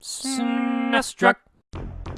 SNESdrunk.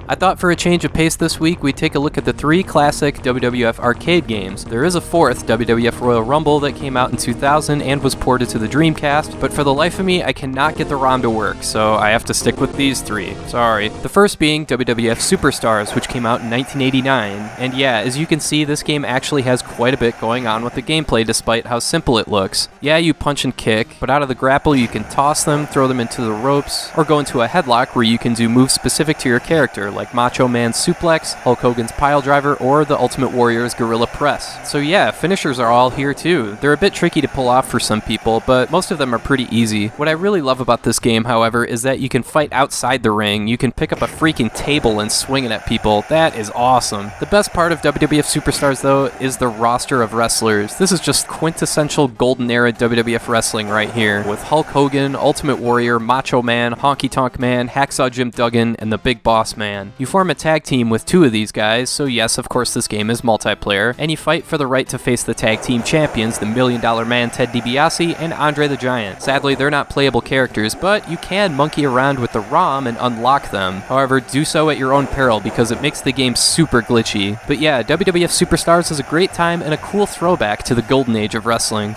I thought for a change of pace this week, we'd take a look at the 3 classic WWF arcade games. There is a 4th, WWF Royal Rumble, that came out in 2000 and was ported to the Dreamcast, but for the life of me, I cannot get the ROM to work, so I have to stick with these 3. Sorry. The first being WWF Superstars, which came out in 1989. And yeah, as you can see, this game actually has quite a bit going on with the gameplay despite how simple it looks. Yeah, you punch and kick, but out of the grapple you can toss them, throw them into the ropes, or go into a headlock where you can do moves specific to your character, like Macho Man's suplex, Hulk Hogan's pile driver, or the Ultimate Warrior's gorilla press. So yeah, finishers are all here too. They're a bit tricky to pull off for some people, but most of them are pretty easy. What I really love about this game, however, is that you can fight outside the ring. You can pick up a freaking table and swing it at people. That is awesome. The best part of WWF Superstars, though, is the roster of wrestlers. This is just quintessential golden era WWF wrestling right here, with Hulk Hogan, Ultimate Warrior, Macho Man, Honky Tonk Man, Hacksaw Jim Duggan, and the Big Boss Man. You form a tag team with 2 of these guys, so yes, of course this game is multiplayer, and you fight for the right to face the tag team champions, the $1 Million Man Ted DiBiase and Andre the Giant. Sadly, they're not playable characters, but you can monkey around with the ROM and unlock them. However, do so at your own peril because it makes the game super glitchy. But yeah, WWF Superstars is a great time and a cool throwback to the golden age of wrestling.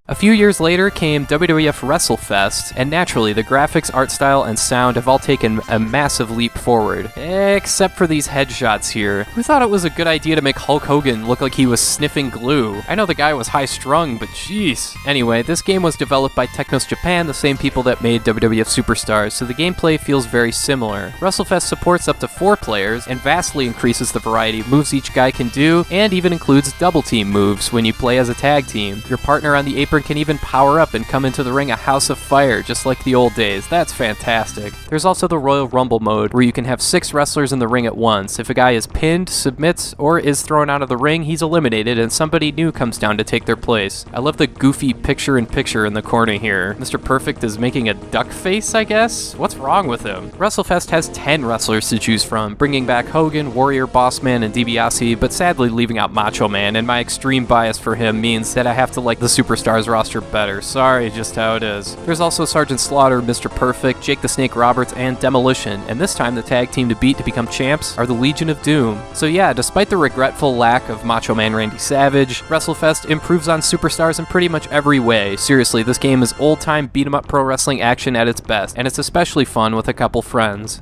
A few years later came WWF WrestleFest, and naturally the graphics, art style, and sound have all taken a massive leap forward. Except for these headshots here. Who thought it was a good idea to make Hulk Hogan look like he was sniffing glue? I know the guy was high-strung, but jeez. Anyway, this game was developed by Technos Japan, the same people that made WWF Superstars, so the gameplay feels very similar. WrestleFest supports up to 4 players, and vastly increases the variety of moves each guy can do, and even includes double-team moves when you play as a tag team. Your partner on the apron can even power up and come into the ring a house of fire, just like the old days. That's fantastic. There's also the Royal Rumble mode, where you can have 6 wrestlers in the ring at once. If a guy is pinned, submits, or is thrown out of the ring, he's eliminated and somebody new comes down to take their place. I love the goofy picture-in-picture in the corner here. Mr. Perfect is making a duck face, I guess? What's wrong with him? WrestleFest has 10 wrestlers to choose from, bringing back Hogan, Warrior, Bossman, and DiBiase, but sadly leaving out Macho Man, and my extreme bias for him means that I have to like the Superstars roster better. Sorry, just how it is. There's also Sergeant Slaughter, Mr. Perfect, Jake the Snake Roberts, and Demolition, and this time the tag team to beat to become champs are the Legion of Doom. So yeah, despite the regretful lack of Macho Man Randy Savage, WrestleFest improves on Superstars in pretty much every way. Seriously, this game is old-time beat-em-up pro wrestling action at its best, and it's especially fun with a couple friends.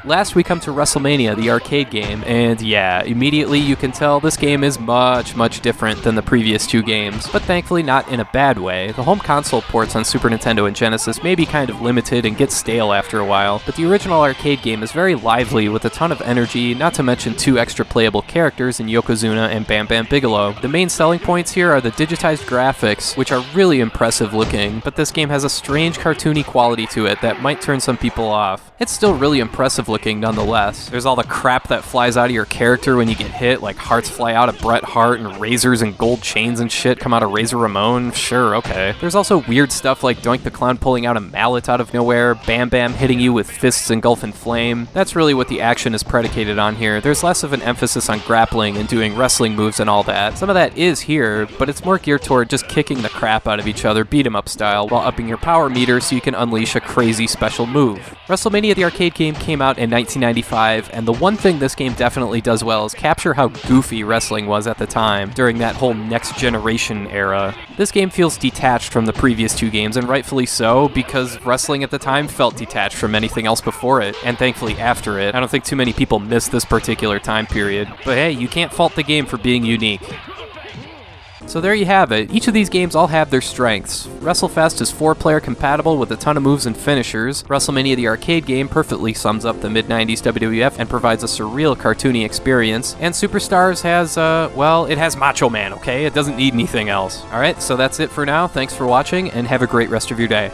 Last we come to WrestleMania, the arcade game, and yeah, immediately you can tell this game is much different than the previous 2 games, but thankfully not in a bad way. The home console ports on Super Nintendo and Genesis may be kind of limited and get stale after a while, but the original arcade game is very lively with a ton of energy, not to mention 2 extra playable characters in Yokozuna and Bam Bam Bigelow. The main selling points here are the digitized graphics, which are really impressive looking, but this game has a strange cartoony quality to it that might turn some people off. It's still really impressive looking nonetheless. There's all the crap that flies out of your character when you get hit, like hearts fly out of Bret Hart and razors and gold chains and shit come out of Razor Ramon. Sure, okay. There's also weird stuff like Doink the Clown pulling out a mallet out of nowhere, Bam Bam hitting you with fists engulfing flame. That's really what the action is predicated on here. There's less of an emphasis on grappling and doing wrestling moves and all that. Some of that is here, but it's more geared toward just kicking the crap out of each other beat 'em up style while upping your power meter so you can unleash a crazy special move. WrestleMania the arcade game came out in 1995, and the one thing this game definitely does well is capture how goofy wrestling was at the time, during that whole next generation era. This game feels detached from the previous 2 games, and rightfully so, because wrestling at the time felt detached from anything else before it, and thankfully after it. I don't think too many people miss this particular time period. But hey, you can't fault the game for being unique. So there you have it. Each of these games all have their strengths. WrestleFest is 4-player compatible with a ton of moves and finishers. WrestleMania the arcade game perfectly sums up the mid-90s WWF and provides a surreal cartoony experience. And Superstars has, well, it has Macho Man, okay? It doesn't need anything else. Alright, so that's it for now. Thanks for watching, and have a great rest of your day.